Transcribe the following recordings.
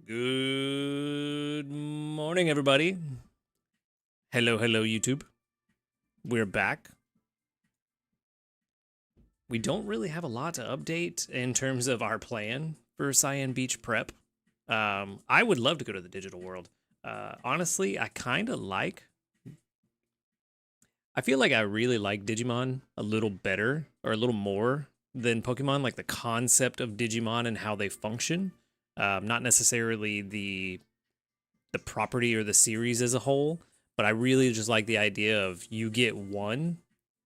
Good morning, everybody. Hello, YouTube. We're back. We don't really have a lot to update in terms of our plan for Cyan Beach prep. I would love to go to the digital world. Honestly, I feel like I really like Digimon a little better or a little more than Pokemon, like the concept of Digimon and how they function. Not necessarily the property or the series as a whole, but I really just like the idea of you get one,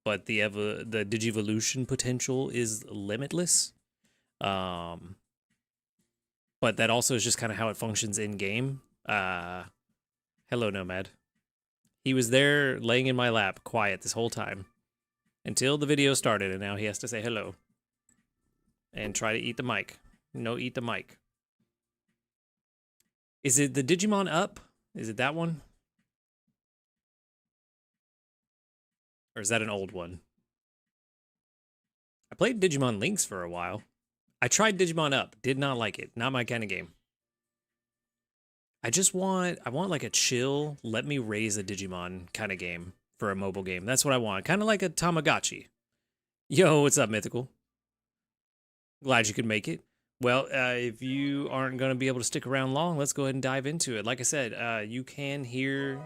but the Digivolution potential is limitless. But that also is just kind of how it functions in game. Hello, Nomad. He was there laying in my lap, quiet this whole time, until the video started, and now he has to say hello. And try to eat the mic. No, eat the mic. Is it the Digimon Up? Is it that one? Or is that an old one? I played Digimon Links for a while. I tried Digimon Up. Did not like it. Not my kind of game. I want like a chill, let me raise a Digimon kind of game for a mobile game. That's what I want. Kind of like a Tamagotchi. Yo, what's up, Mythical? Glad you could make it. Well, if you aren't going to be able to stick around long, let's go ahead and dive into it. Like I said, you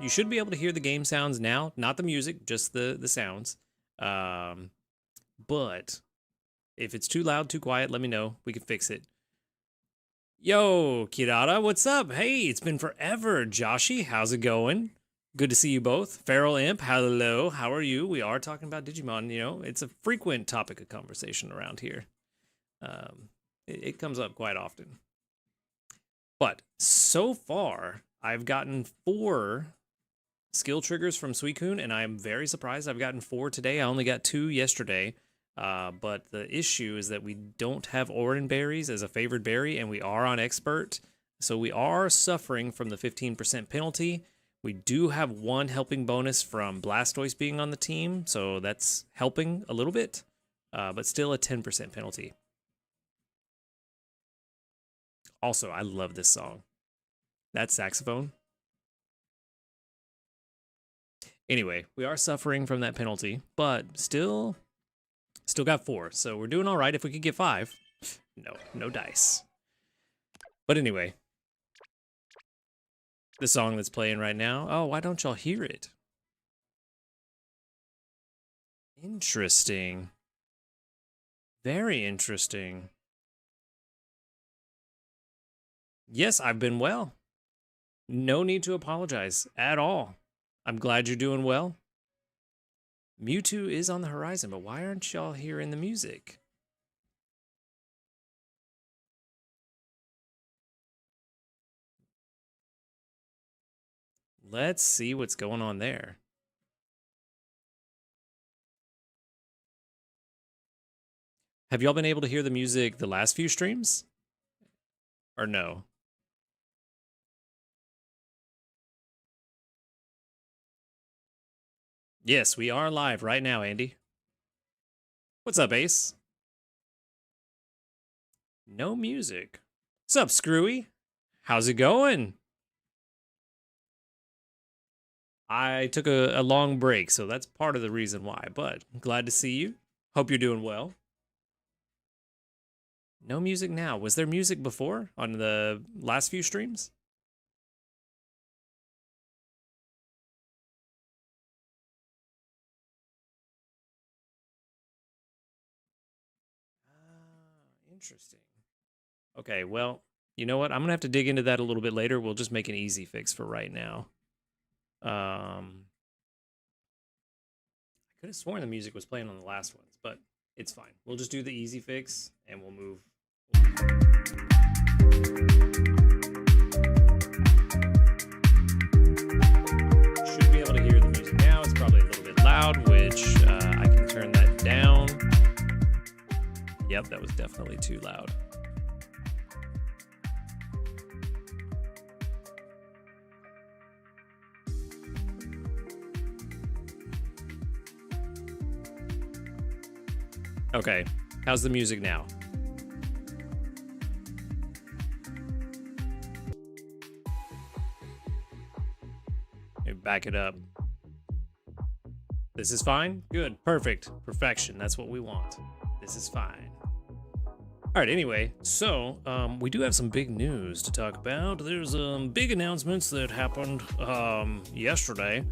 should be able to hear the game sounds now, not the music, just the sounds. But if it's too loud, too quiet, let me know. We can fix it. Yo, Kirara, what's up? Hey, it's been forever. Joshi, how's it going? Good to see you both. Feral Imp, hello. How are you? We are talking about Digimon. You know, it's a frequent topic of conversation around here. It comes up quite often. But so far, I've gotten 4 skill triggers from Suicune, and I am very surprised I've gotten 4 today. I only got 2 yesterday. But the issue is that we don't have Oran berries as a favored berry, and we are on expert. So we are suffering from the 15% penalty. We do have 1 helping bonus from Blastoise being on the team, so that's helping a little bit, but still a 10% penalty. Also, I love this song. That saxophone. Anyway, we are suffering from that penalty, but still got 4, so we're doing all right. If we could get 5, no dice. But anyway, the song that's playing right now. Oh, why don't y'all hear it? Interesting. Very interesting. Yes, I've been well. No need to apologize at all. I'm glad you're doing well. Mewtwo is on the horizon, but why aren't y'all hearing the music? Let's see what's going on there. Have y'all been able to hear the music the last few streams? Or no? Yes, we are live right now, Andy. What's up, Ace? No music. What's up, Screwy? How's it going? I took a long break, so that's part of the reason why, but glad to see you. Hope you're doing well. No music now. Was there music before on the last few streams? Interesting. Okay, well, you know what? I'm going to have to dig into that a little bit later. We'll just make an easy fix for right now. I could have sworn the music was playing on the last ones, but it's fine. We'll just do the easy fix, and we'll move. Should be able to hear the music now. It's probably a little bit loud, which I can turn that down. Yep, that was definitely too loud. Okay, how's the music now? back it up. This is fine? Good. Perfect. Perfection. That's what we want. This is fine. All right, anyway, so we do have some big news to talk about. There's big announcements that happened yesterday.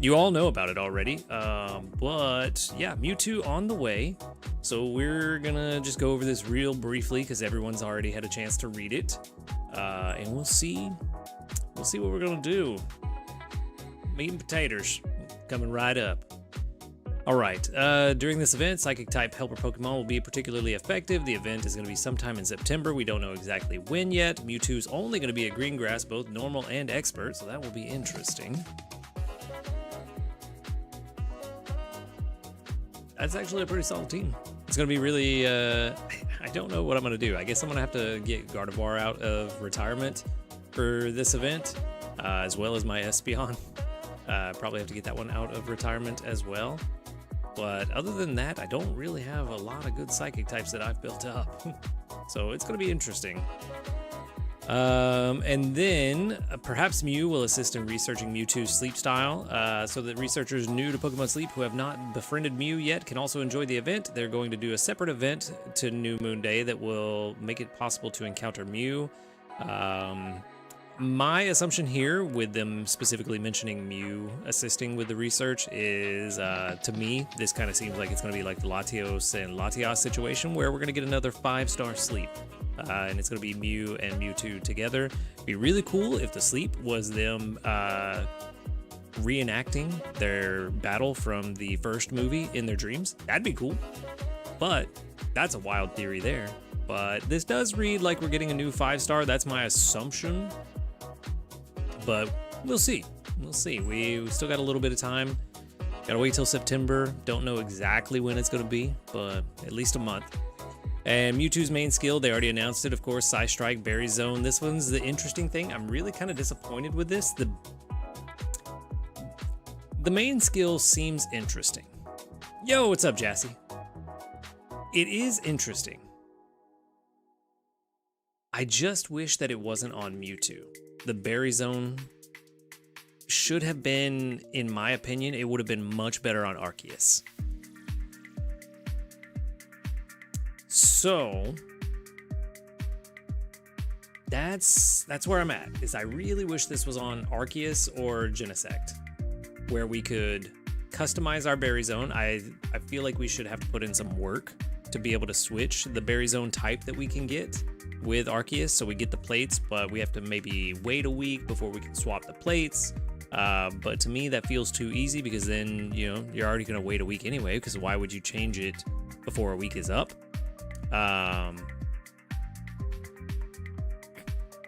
You all know about it already, but yeah, MEWTWO on the way. So we're gonna just go over this real briefly because everyone's already had a chance to read it, and we'll see what we're gonna do. Meat and potatoes coming right up. All right, during this event, Psychic type Helper Pokemon will be particularly effective. The event is going to be sometime in September. We don't know exactly when yet. MEWTWO's only going to be a green grass, both normal and expert, so that will be interesting. That's actually a pretty solid team. It's going to be really, I don't know what I'm going to do. I guess I'm going to have to get Gardevoir out of retirement for this event, as well as my Espeon. Probably have to get that one out of retirement as well. But other than that, I don't really have a lot of good psychic types that I've built up. So it's going to be interesting. And then perhaps Mew will assist in researching MEWTWO's sleep style, so that researchers new to Pokemon Sleep who have not befriended Mew yet can also enjoy the event. They're going to do a separate event to New Moon Day that will make it possible to encounter Mew. My assumption here, with them specifically mentioning Mew assisting with the research, is, to me, this kind of seems like it's going to be like the Latios and Latias situation, where we're going to get another 5-star sleep. And it's going to be Mew and MEWTWO together. It'd be really cool if the sleep was them reenacting their battle from the first movie in their dreams. That'd be cool. But that's a wild theory there. But this does read like we're getting a new 5-star. That's my assumption. But we'll see. We'll see. We still got a little bit of time. Gotta wait till September. Don't know exactly when it's gonna be, but at least a month. And MEWTWO's main skill, they already announced it, of course, Psy Strike, Berry Zone. This one's the interesting thing. I'm really kind of disappointed with this. The main skill seems interesting. Yo, what's up, Jassy? It is interesting. I just wish that it wasn't on MEWTWO. The Berry Zone should have been, in my opinion, it would have been much better on Arceus. So that's where I'm at, is I really wish this was on Arceus or Genesect, where we could customize our Berry Zone. I feel like we should have to put in some work to be able to switch the Berry Zone type that we can get with Arceus, so we get the plates, but we have to maybe wait a week before we can swap the plates. But to me, that feels too easy, because then, you know, you're already going to wait a week anyway, because why would you change it before a week is up?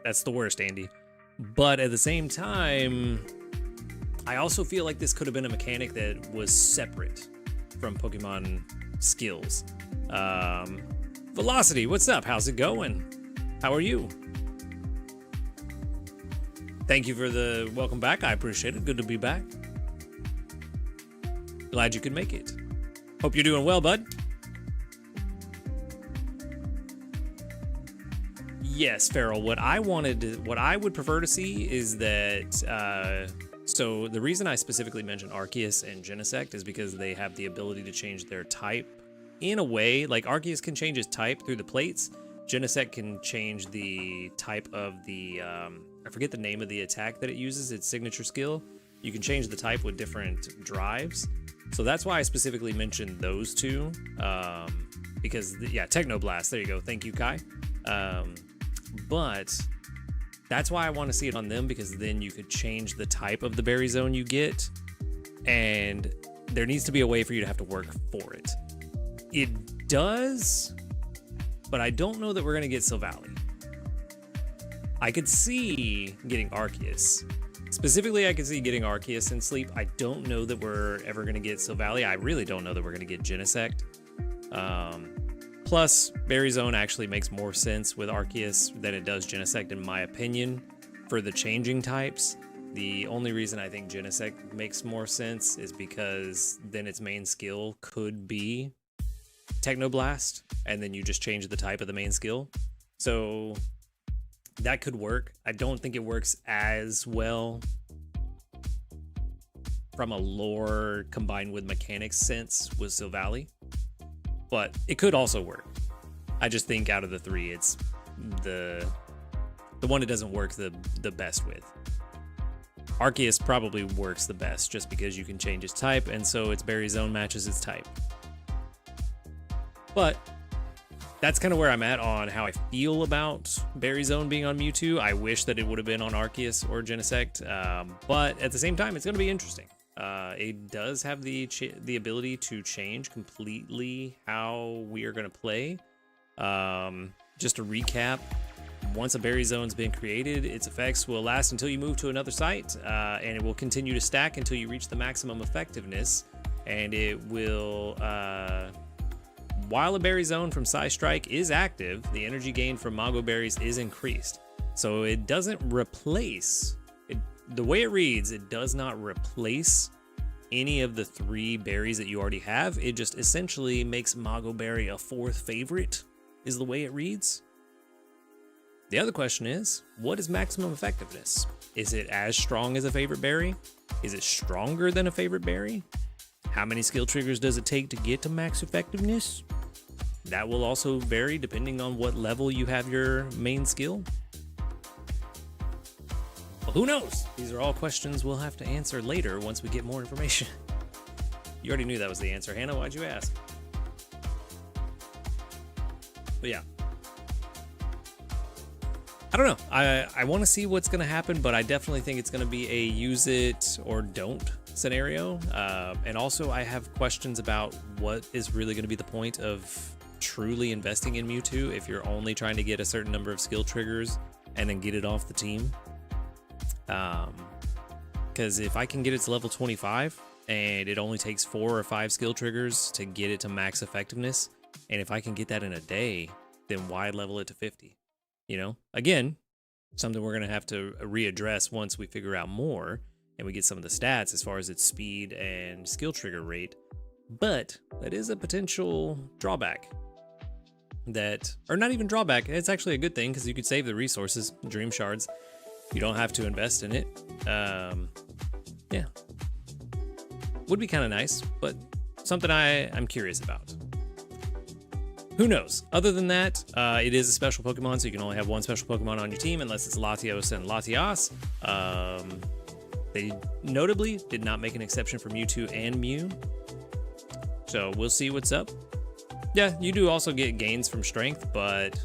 That's the worst, Andy. But at the same time, I also feel like this could have been a mechanic that was separate from Pokemon skills. Velocity, what's up? How's it going? How are you? Thank you for the welcome back. I appreciate it. Good to be back. Glad you could make it. Hope you're doing well, bud. Yes, Farrell. What I would prefer to see is that. So the reason I specifically mentioned Arceus and Genesect is because they have the ability to change their type in a way. Like Arceus can change his type through the plates. Genesect can change the type of the, I forget the name of the attack that it uses, its signature skill. You can change the type with different drives. So that's why I specifically mentioned those two. Because, yeah, Technoblast, there you go. Thank you, Kai. But that's why I want to see it on them, because then you could change the type of the Berry Zone you get. And there needs to be a way for you to have to work for it. It does, but I don't know that we're going to get Silvally. I could see getting Arceus. Specifically, I could see getting Arceus in Sleep. I don't know that we're ever going to get Silvally. I really don't know that we're going to get Genesect. Plus, Berry Zone actually makes more sense with Arceus than it does Genesect, in my opinion, for the changing types. The only reason I think Genesect makes more sense is because then its main skill could be Technoblast, and then you just change the type of the main skill. So that could work. I don't think it works as well from a lore combined with mechanics sense was Silvally, but it could also work. I just think out of the three, it's the one it doesn't work the best with. Arceus probably works the best just because you can change its type, and so its Berry Zone matches its type. But that's kind of where I'm at on how I feel about Berry Zone being on Mewtwo. I wish that it would have been on Arceus or Genesect, but at the same time, it's going to be interesting. It does have the ability to change completely how we are going to play. Just to recap, once a Berry Zone's been created, its effects will last until you move to another site, and it will continue to stack until you reach the maximum effectiveness, and it will... while a Berry Zone from Psystrike is active, the energy gained from Mago Berries is increased. So it doesn't replace... the way it reads, it does not replace any of the 3 berries that you already have. It just essentially makes Mago Berry a 4th favorite, is the way it reads. The other question is, what is maximum effectiveness? Is it as strong as a favorite berry? Is it stronger than a favorite berry? How many skill triggers does it take to get to max effectiveness? That will also vary depending on what level you have your main skill. Well, who knows? These are all questions we'll have to answer later once we get more information. You already knew that was the answer, Hannah. Why'd you ask? But yeah. I don't know. I want to see what's going to happen, but I definitely think it's going to be a use it or don't scenario. And also I have questions about what is really going to be the point of truly investing in Mewtwo if you're only trying to get a certain number of skill triggers and then get it off the team. Because if I can get it to level 25 and it only takes 4 or 5 skill triggers to get it to max effectiveness, and if I can get that in a day, then why level it to 50? You know, again, something we're going to have to readdress once we figure out more and we get some of the stats as far as its speed and skill trigger rate. But that is a potential drawback that, or not even drawback, it's actually a good thing because you could save the resources, Dream Shards. You don't have to invest in it. Yeah. Would be kind of nice, but something I'm curious about. Who knows? Other than that, it is a special Pokemon, so you can only have one special Pokemon on your team unless it's Latios and Latias. They notably did not make an exception for Mewtwo and Mew. So we'll see what's up. Yeah, you do also get gains from strength, but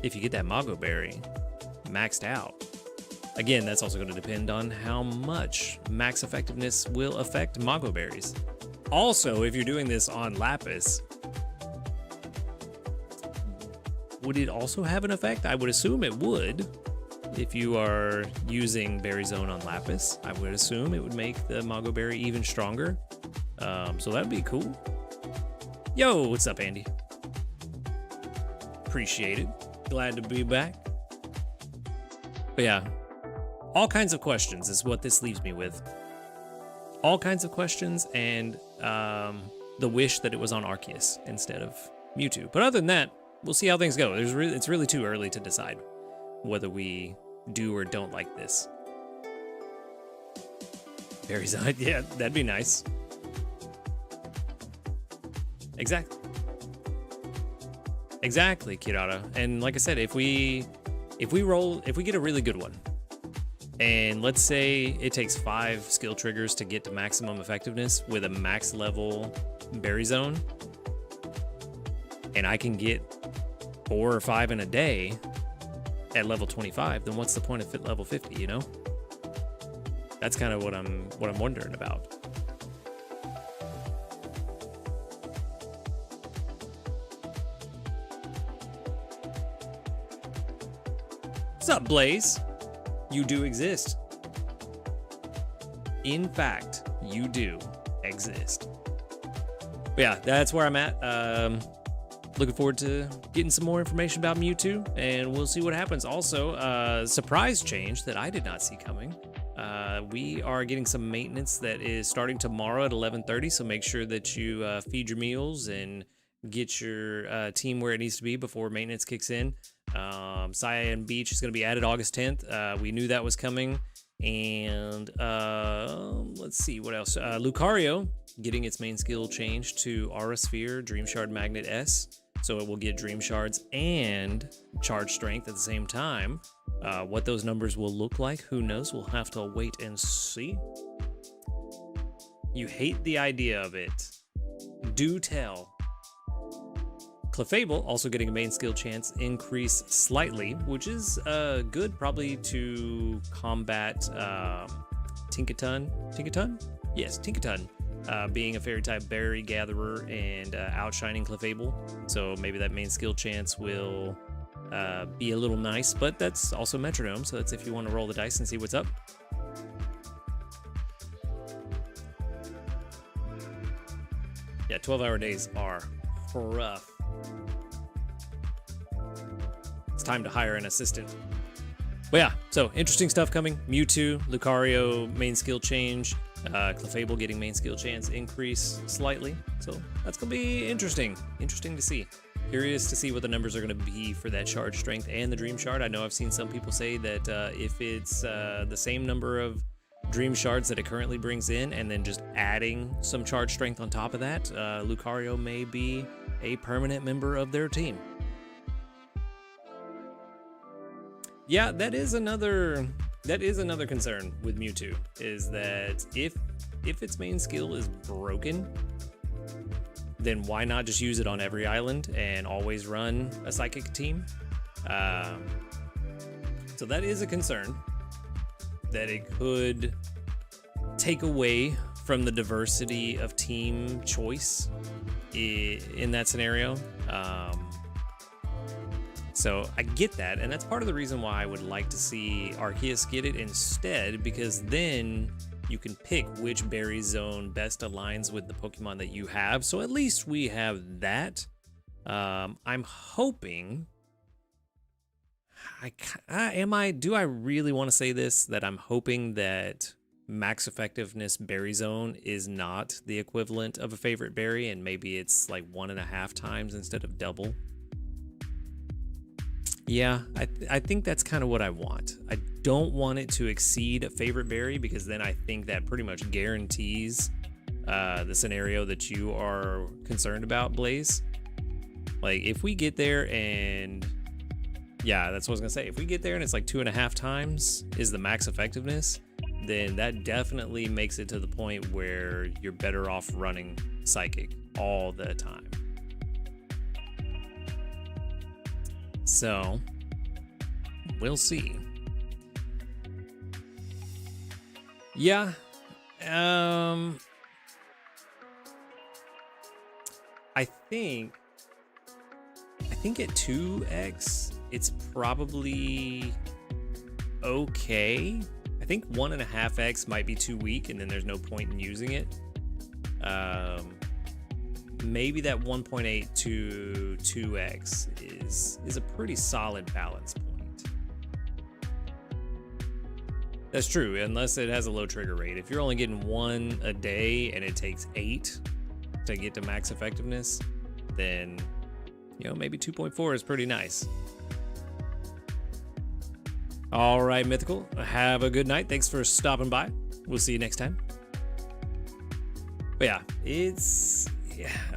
if you get that Mago Berry maxed out, again, that's also going to depend on how much max effectiveness will affect Mago Berries. Also, if you're doing this on Lapis, would it also have an effect? I would assume it would. If you are using Berry Zone on Lapis, I would assume it would make the Mago Berry even stronger. So that'd be cool. Yo, what's up, Andy? Appreciate it. Glad to be back. But yeah, all kinds of questions is what this leaves me with. All kinds of questions and the wish that it was on Arceus instead of Mewtwo. But other than that, we'll see how things go. It's really too early to decide whether we do or don't like this. Berry Zone, yeah, that'd be nice. Exactly, Kirara. And like I said, if we get a really good one, and let's say it takes 5 skill triggers to get to maximum effectiveness with a max level Berry Zone, and I can get 4 or 5 in a day at level 25, then what's the point of level 50, you know? That's kind of what I'm wondering about. What's up, Blaze? You do exist. In fact, you do exist. But yeah, that's where I'm at. Looking forward to getting some more information about Mewtwo, and we'll see what happens. Also, surprise change that I did not see coming. We are getting some maintenance that is starting tomorrow at 11:30, so make sure that you feed your meals and get your team where it needs to be before maintenance kicks in. Cyan Beach is going to be added August 10th. We knew that was coming. And let's see what else. Lucario getting its main skill changed to Aura Sphere, Dream Shard Magnet S. So it will get Dream Shards and Charge Strength at the same time. What those numbers will look like, who knows? We'll have to wait and see. You hate the idea of it. Do tell. Clefable also getting a main skill chance increase slightly, which is good probably to combat Tinkaton. Tinkaton? Yes, Tinkaton. Being a fairy type berry gatherer and outshining Clefable. So maybe that main skill chance will be a little nice, but that's also metronome, so that's if you want to roll the dice and see what's up. Yeah, 12-hour days are rough. It's time to hire an assistant. But yeah, so interesting stuff coming. Mewtwo, Lucario, main skill change. Clefable getting main skill chance increase slightly. So that's going to be interesting. Interesting to see. Curious to see what the numbers are going to be for that charge strength and the Dream Shard. I know I've seen some people say that if it's the same number of Dream Shards that it currently brings in and then just adding some charge strength on top of that, Lucario may be a permanent member of their team. Yeah, that is another concern with Mewtwo, is that if its main skill is broken, then why not just use it on every island and always run a psychic team? So that is a concern, that it could take away from the diversity of team choice in that scenario. So I get that, and that's part of the reason why I would like to see Arceus get it instead, because then you can pick which berry zone best aligns with the Pokemon that you have. So at least we have that. I'm hoping... do I really want to say this? That I'm hoping that max effectiveness berry zone is not the equivalent of a favorite berry, and maybe it's like 1.5 times instead of double. Yeah, I think that's kind of what I want. I don't want it to exceed a favorite berry, because then I think that pretty much guarantees the scenario that you are concerned about, Blaze. Like, if we get there and... yeah, that's what I was gonna say. If we get there and it's like 2.5 times is the max effectiveness, then that definitely makes it to the point where you're better off running Psychic all the time. So, we'll see. Yeah, I think at 2x, it's probably okay. I think 1.5x might be too weak, and then there's no point in using it. Maybe that 1.8 to 2x is a pretty solid balance point. That's true, unless it has a low trigger rate. If you're only getting 1 a day and it takes 8 to get to max effectiveness, then, you know, maybe 2.4 is pretty nice. All right, Mythical, have a good night. Thanks for stopping by. We'll see you next time. But yeah,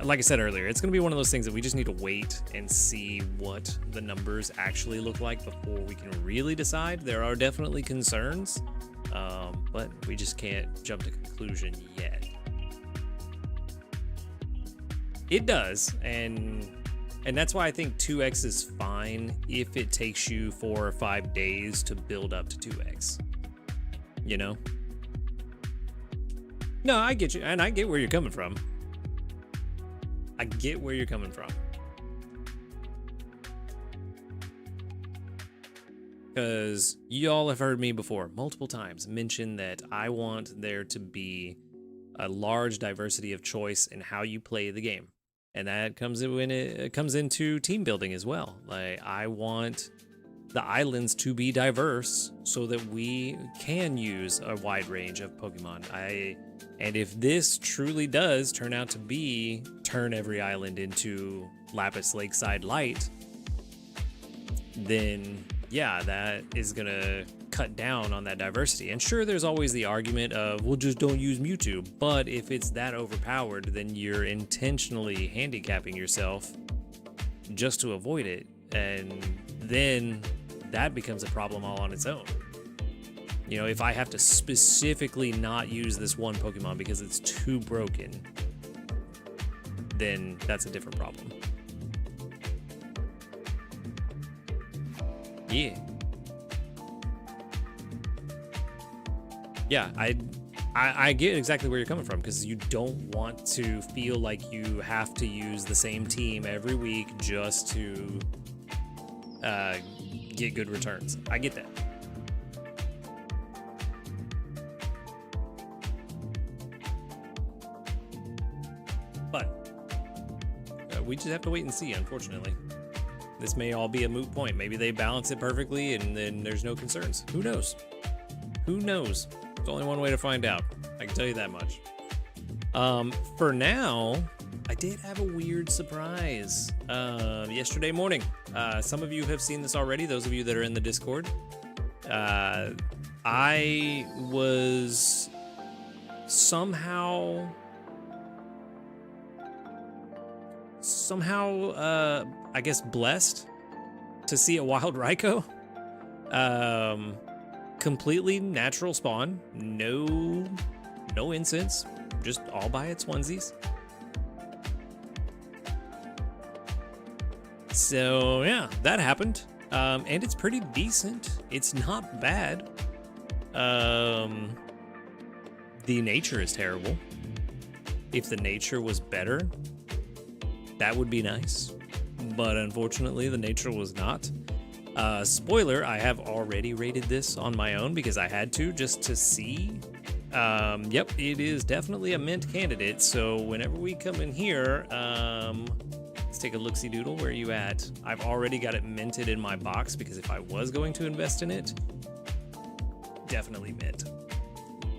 like I said earlier, it's going to be one of those things that we just need to wait and see what the numbers actually look like before we can really decide. There are definitely concerns, but we just can't jump to conclusion yet. It does, and that's why I think 2x is fine if it takes you 4 or 5 days to build up to 2x. You know? No, I get you, and I get where you're coming from. I get where you're coming from. Because y'all have heard me before multiple times mention that I want there to be a large diversity of choice in how you play the game. And that comes in when it comes into team building as well. Like, I want the islands to be diverse so that we can use a wide range of Pokemon. And if this truly does turn out to be turn every island into Lapis Lakeside Light, then yeah, that is gonna cut down on that diversity. And sure, there's always the argument of, well, just don't use Mewtwo. But if it's that overpowered, then you're intentionally handicapping yourself just to avoid it. And then that becomes a problem all on its own. You know, if I have to specifically not use this one Pokemon because it's too broken, then that's a different problem. Yeah. Yeah, I get exactly where you're coming from, because you don't want to feel like you have to use the same team every week just to get good returns. I get that. But we just have to wait and see, unfortunately. This may all be a moot point. Maybe they balance it perfectly and then there's no concerns. Who knows? Who knows? There's only one way to find out. I can tell you that much. For now, I did have a weird surprise yesterday morning. Some of you have seen this already, those of you that are in the Discord. I was somehow, I guess, blessed to see a wild Raikou. Completely natural spawn, no incense, just all by its onesies. So yeah, that happened, and it's pretty decent. It's not bad. The nature is terrible. If the nature was better, that would be nice, but unfortunately the nature was not. Spoiler, I have already rated this on my own because I had to, just to see. Yep, it is definitely a mint candidate, so whenever we come in here, let's take a look-see doodle. Where are you at? I've already got it minted in my box, because if I was going to invest in it, definitely mint.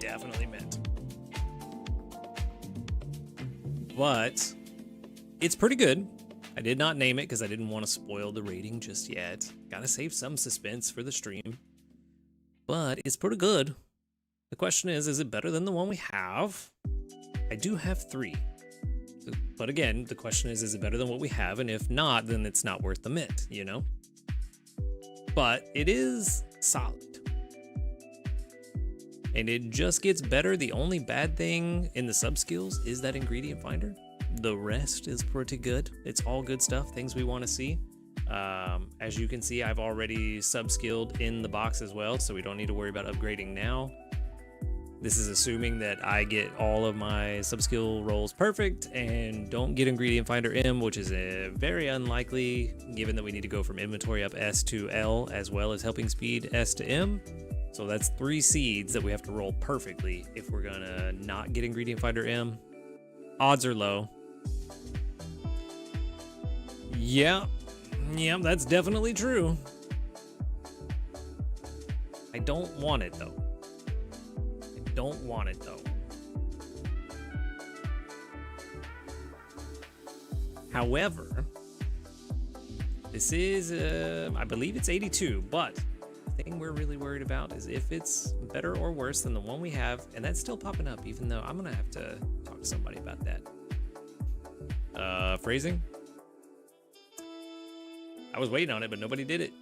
Definitely mint. But it's pretty good. I did not name it because I didn't want to spoil the rating just yet. Gotta save some suspense for the stream. But it's pretty good. The question is it better than the one we have? I do have 3. But again, the question is it better than what we have? And if not, then it's not worth the mint, you know? But it is solid. And it just gets better. The only bad thing in the sub-skills is that ingredient finder. The rest is pretty good. It's all good stuff, things we want to see. As you can see, I've already sub-skilled in the box as well, so we don't need to worry about upgrading now. This is assuming that I get all of my sub-skill rolls perfect and don't get ingredient finder M, which is very unlikely given that we need to go from inventory up S to L, as well as helping speed S to M. So that's 3 seeds that we have to roll perfectly if we're gonna not get ingredient finder M. Odds are low. Yeah, that's definitely true. I don't want it though. However, this is, I believe it's 82, but the thing we're really worried about is if it's better or worse than the one we have, and that's still popping up, even though I'm gonna have to talk to somebody about that. Phrasing? I was waiting on it, but nobody did it.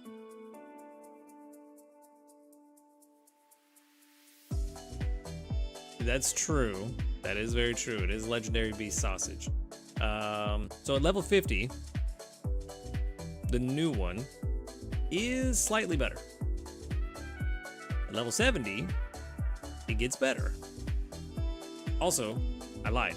That's true. That is very true. It is legendary beast sausage. So at level 50, the new one is slightly better. At level 70, it gets better. Also, I lied.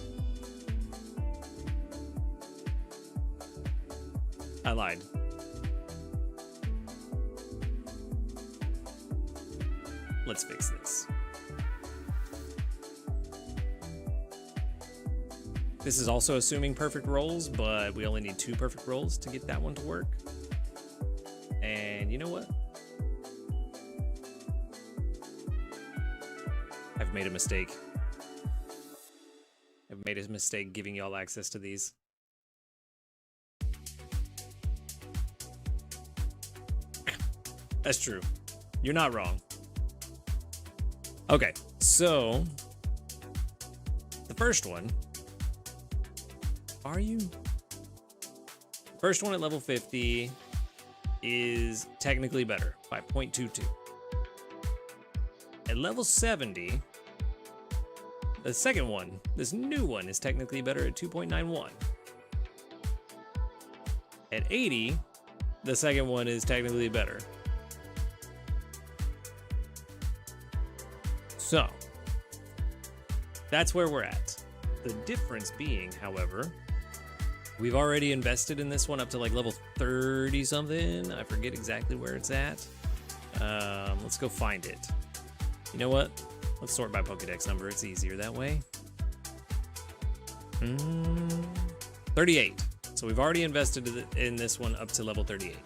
Let's fix this. This is also assuming perfect rolls, but we only need 2 perfect rolls to get that one to work. And you know what? I've made a mistake. I've made a mistake giving y'all access to these. That's true. You're not wrong. Okay, so the first one, first one at level 50 is technically better by 0.22. At level 70, the second one, this new one, is technically better at 2.91. At 80, the second one is technically better. So, that's where we're at. The difference being, however, we've already invested in this one up to like level 30 something. I forget exactly where it's at. Let's go find it. You know what? Let's sort by Pokedex number. It's easier that way. 38. So we've already invested in this one up to level 38.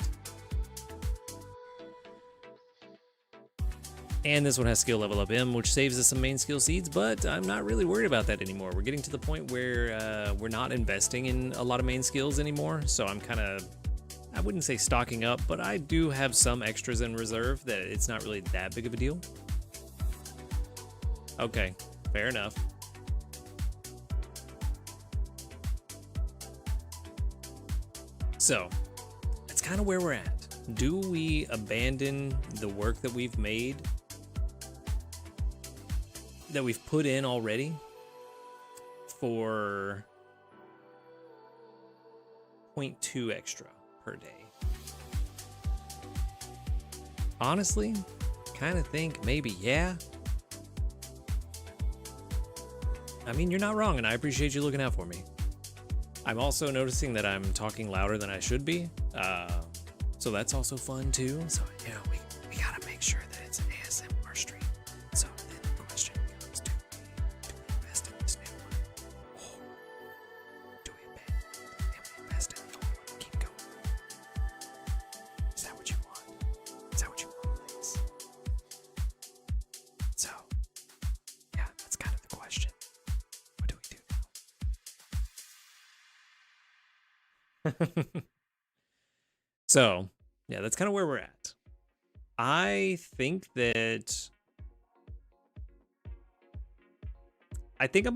And this one has skill level up M, which saves us some main skill seeds, but I'm not really worried about that anymore. We're getting to the point where we're not investing in a lot of main skills anymore, so I'm kind of, I wouldn't say stocking up, but I do have some extras in reserve that it's not really that big of a deal. Okay, fair enough. So, that's kind of where we're at. Do we abandon the work that we've made, that we've put in already, for 0.2 extra per day? Honestly, kind of think maybe, yeah. I mean, you're not wrong, and I appreciate you looking out for me. I'm also noticing that I'm talking louder than I should be, so that's also fun too. So, you know, we gotta make sure that it's an ASMR stream. So then the question becomes, do we invest in this new one? Or do we abandon and we invest in the old one and keep going? Is that what you want? Is that what you want, please? So, yeah, that's kind of the question. What do we do now? So, yeah, that's kind of where we're at. I think I'm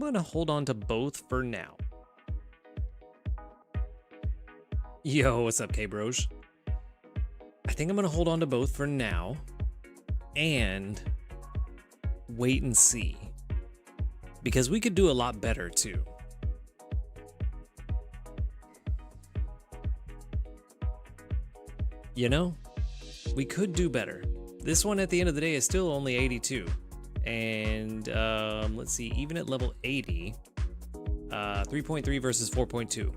going to hold on to both for now. Yo, what's up, K-Bros? I think I'm going to hold on to both for now and wait and see. Because we could do a lot better, too. You know, we could do better. This one at the end of the day is still only 82. And let's see, even at level 80, 3.3 versus 4.2.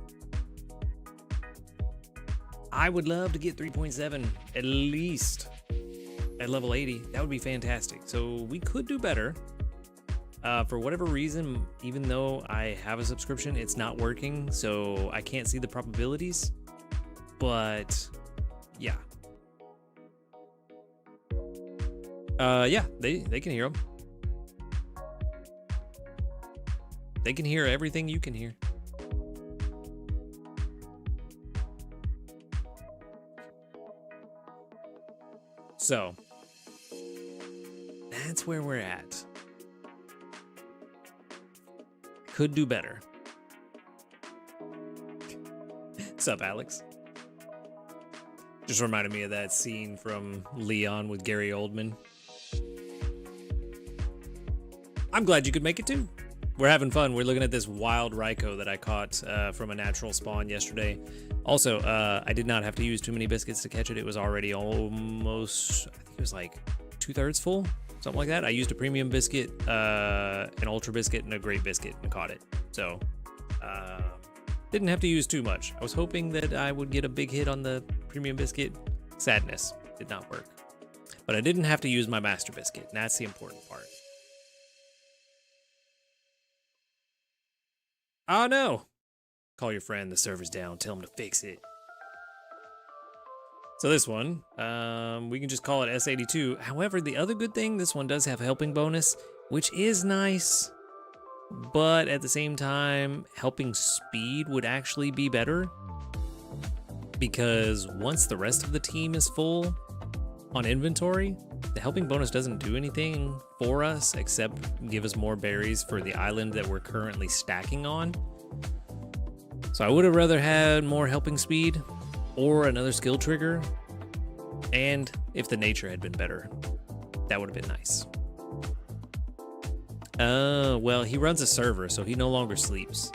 I would love to get 3.7 at least at level 80. That would be fantastic. So we could do better. For whatever reason, even though I have a subscription, it's not working. So I can't see the probabilities. But yeah. Yeah, they can hear them. They can hear everything you can hear. So, that's where we're at. Could do better. What's up, Alex? Just reminded me of that scene from Leon with Gary Oldman. I'm glad you could make it too. We're having fun. We're looking at this wild Raikou that I caught from a natural spawn yesterday. Also, I did not have to use too many biscuits to catch it. It was already almost, I think it was like 2/3 full, something like that. I used a premium biscuit, an ultra biscuit, and a great biscuit and caught it. So, didn't have to use too much. I was hoping that I would get a big hit on the premium biscuit. Sadness, did not work. But I didn't have to use my master biscuit, and that's the important part. Oh no! Call your friend, the server's down, tell him to fix it. So this one, we can just call it S82. However, the other good thing, this one does have helping bonus, which is nice. But at the same time, helping speed would actually be better. Because once the rest of the team is full, On inventory, the helping bonus doesn't do anything for us except give us more berries for the island that we're currently stacking on. So I would have rather had more helping speed or another skill trigger. And if the nature had been better, that would have been nice. Well, he runs a server, so he no longer sleeps.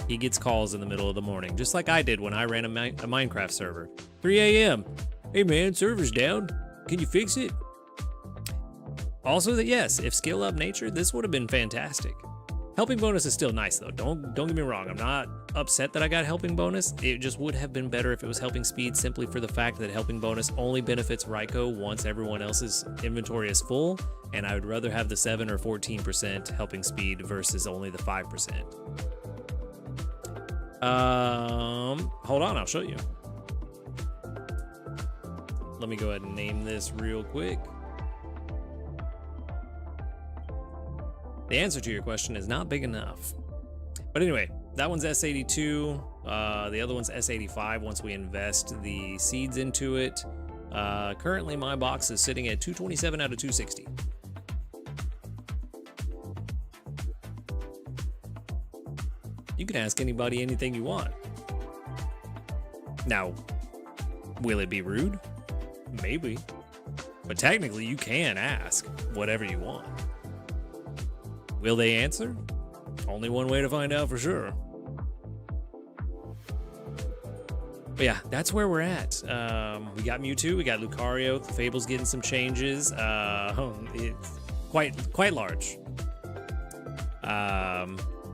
He gets calls in the middle of the morning, just like I did when I ran a Minecraft server. 3 a.m. Hey man, server's down. Can you fix it? Also, that yes, if skill up nature, this would have been fantastic. Helping bonus is still nice though. Don't get me wrong. I'm not upset that I got helping bonus. It just would have been better if it was helping speed, simply for the fact that helping bonus only benefits Raiko once everyone else's inventory is full, and I would rather have the 7 or 14% helping speed versus only the 5%. Hold on, I'll show you. Let me go ahead and name this real quick. The answer to your question is not big enough. But anyway, that one's S82. The other one's S85 once we invest the seeds into it. Currently, my box is sitting at 227 out of 260. You can ask anybody anything you want. Now, will it be rude? Maybe. But technically, you can ask whatever you want. Will they answer? Only one way to find out for sure. But yeah, that's where we're at. We got MEWTWO, we got Lucario. The Fable's getting some changes. It's quite large.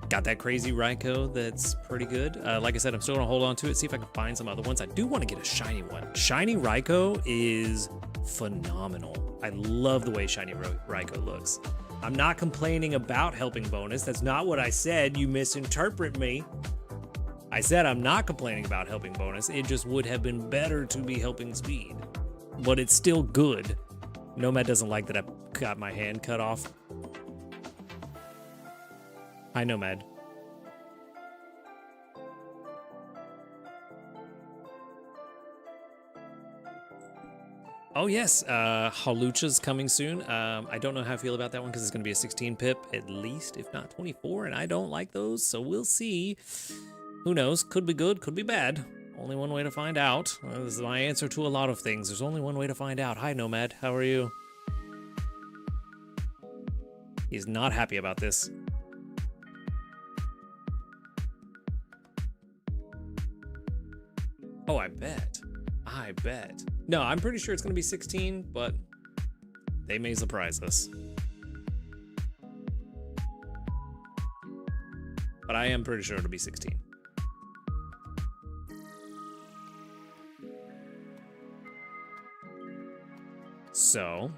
Got that crazy Raiko that's pretty good. Like I said, I'm still gonna hold on to it, see if I can find some other ones. I do want to get a shiny one. Shiny Raiko is phenomenal. I love the way shiny Raiko looks. I'm not complaining about helping bonus. That's not what I said. You misinterpret me. I said I'm not complaining about helping bonus. It just would have been better to be helping speed. But it's still good. Nomad doesn't like that I got my hand cut off. Hi, Nomad. Oh yes, Halucha's coming soon. I don't know how I feel about that one because it's going to be a 16 pip at least, if not 24, and I don't like those, so we'll see. Who knows? Could be good, could be bad. Only one way to find out. This is my answer to a lot of things. There's only one way to find out. Hi, Nomad. How are you? He's not happy about this. Oh, I bet. I bet. No, I'm pretty sure it's going to be 16, but they may surprise us. But I am pretty sure it'll be 16. So,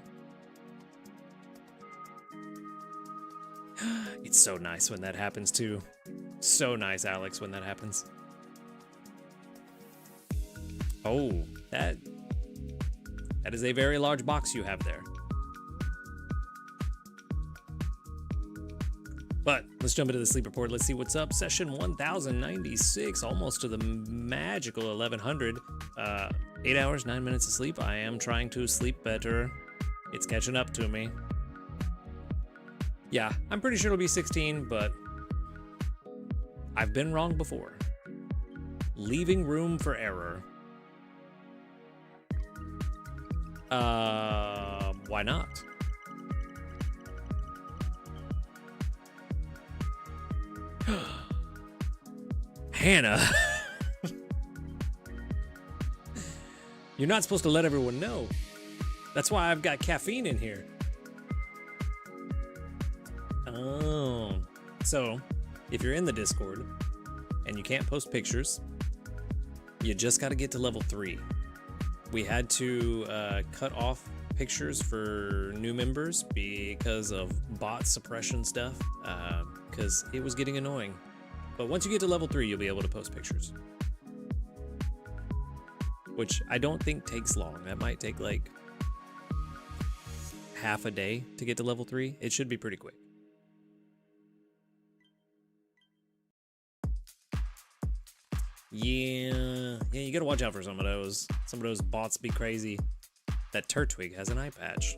it's so nice when that happens too. So nice, Alex, when that happens. Oh, that is a very large box you have there. But let's jump into the sleep report. Let's see what's up. Session 1096, almost to the magical 1100. 8 hours, 9 minutes of sleep. I am trying to sleep better. It's catching up to me. Yeah, I'm pretty sure it'll be 16, but I've been wrong before. Leaving room for error. Why not? Hannah. You're not supposed to let everyone know. That's why I've got caffeine in here. Oh. So, if you're in the Discord and you can't post pictures, you just got to get to level 3. We had to cut off pictures for new members because of bot suppression stuff, because it was getting annoying. But once you get to level 3, you'll be able to post pictures. Which I don't think takes long. That might take like half a day to get to level 3. It should be pretty quick. Yeah, you gotta watch out for some of those. Some of those bots be crazy. that Turtwig has an eye patch.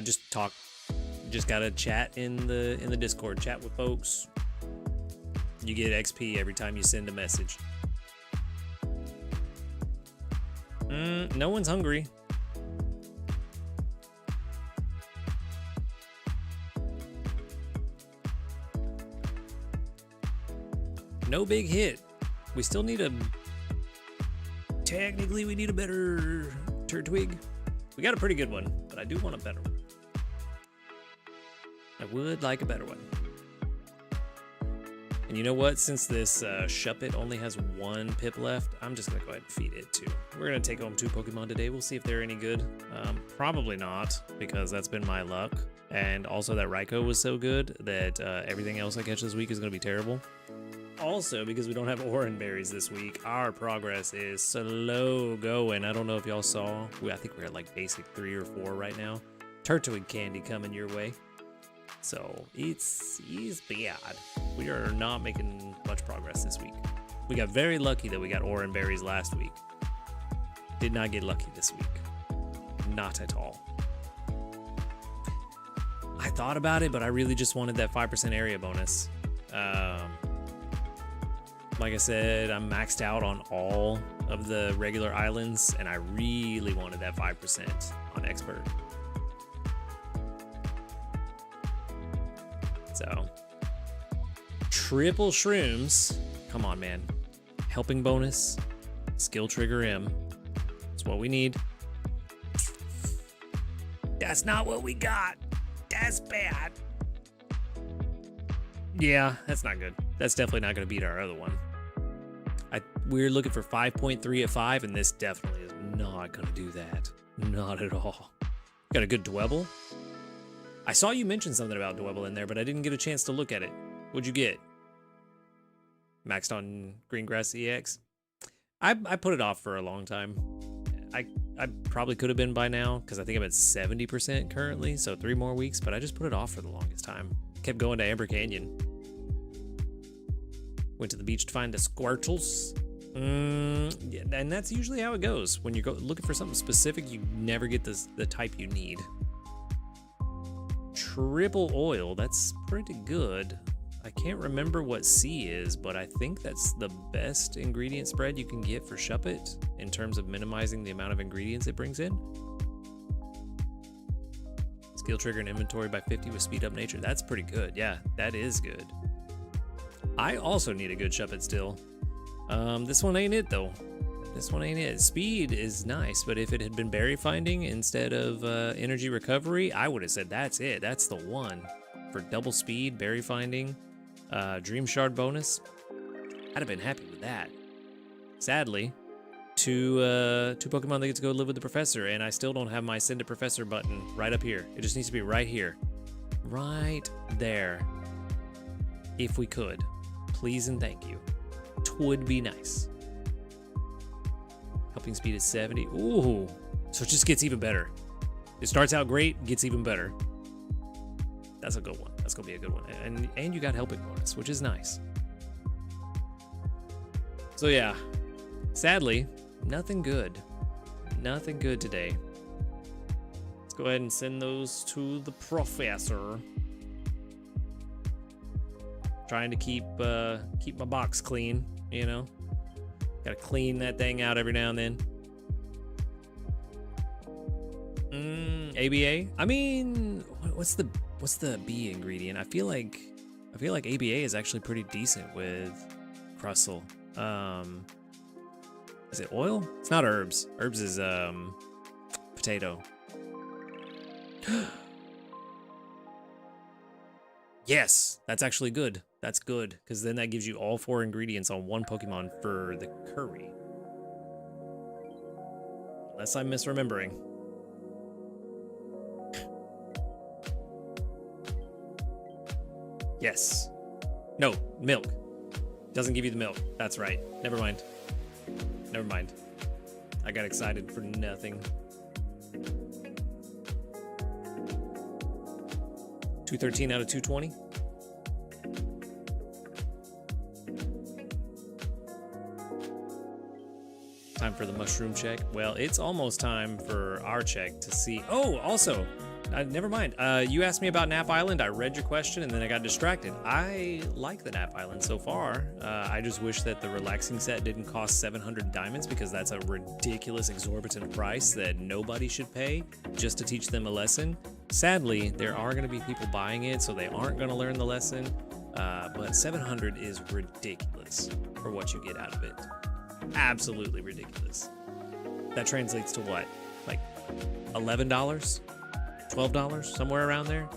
Just talk. Just gotta chat in the Discord. Chat with folks. You get XP every time you send a message. No one's hungry. No big hit. We still need a... Technically, we need a better Turtwig. We got a pretty good one, but I do want a better one. I would like a better one. And you know what? Since this Shuppet only has one pip left, I'm just going to go ahead and feed it too. We're going to take home 2 Pokemon today. We'll see if they're any good. Probably not, because that's been my luck. And also that Raikou was so good that everything else I catch this week is going to be terrible. Also, because we don't have Oran Berries this week, our progress is slow going. I don't know if y'all saw. I think we're at like basic 3 or 4 right now. Turtwig candy coming your way. So it's bad. We are not making much progress this week. We got very lucky that we got Oran Berries last week. Did not get lucky this week. Not at all. I thought about it, but I really just wanted that 5% area bonus. Like I said, I'm maxed out on all of the regular islands, and I really wanted that 5% on Expert. So, triple shrooms. Come on, man. Helping bonus, skill trigger M. That's what we need. That's not what we got. That's bad. Yeah, that's not good. That's definitely not going to beat our other one. We're looking for 5.3 at 5, and this definitely is not going to do that. Not at all. Got a good Dwebble. I saw you mention something about Dwebble in there, but I didn't get a chance to look at it. What'd you get? Maxed on Greengrass EX? I put it off for a long time. I probably could have been by now, because I think I'm at 70% currently, so 3 more weeks, but I just put it off for the longest time. Kept going to Amber Canyon. Went to the beach to find the Squirtles. Yeah, and that's usually how it goes. When you're looking for something specific, you never get the type you need. Triple oil, that's pretty good. I can't remember what C is, but I think that's the best ingredient spread you can get for Shuppet in terms of minimizing the amount of ingredients it brings in. Skill trigger and inventory by 50 with speed up nature. That's pretty good. Yeah, that is good. I also need a good Shuppet still. This one ain't it though. This one ain't it. Speed is nice, but if it had been berry finding instead of energy recovery, I would have said that's it. That's the one for double speed, berry finding, dream shard bonus. I'd have been happy with that. Sadly, two Pokemon that get to go live with the professor, and I still don't have my send a professor button right up here. It just needs to be right here, right there. If we could, please and thank you. Twould be nice. Helping speed is 70. Ooh, so it just gets even better. It starts out great, gets even better. That's a good one. That's gonna be a good one. And you got helping bonus, which is nice. So yeah, sadly, nothing good. Nothing good today. Let's go ahead and send those to the professor. Trying to keep my box clean, you know. Gotta clean that thing out every now and then. ABA? I mean, what's the B ingredient? I feel like ABA is actually pretty decent with Crustle. Is it oil? It's not herbs. Herbs is potato. Yes, that's actually good. That's good, because then that gives you all 4 ingredients on one Pokemon for the curry. Unless I'm misremembering. Yes. No, milk. Doesn't give you the milk. That's right. Never mind. Never mind. I got excited for nothing. 213 out of 220. Time for the mushroom check. Well, it's almost time for our check to see. Oh, also, never mind. You asked me about Nap Island. I read your question and then I got distracted. I like the Nap Island so far. I just wish that the relaxing set didn't cost 700 diamonds because that's a ridiculous, exorbitant price that nobody should pay just to teach them a lesson. Sadly, there are going to be people buying it, so they aren't going to learn the lesson. But 700 is ridiculous for what you get out of it. Absolutely ridiculous. That translates to what? Like $11? $12? Somewhere around there?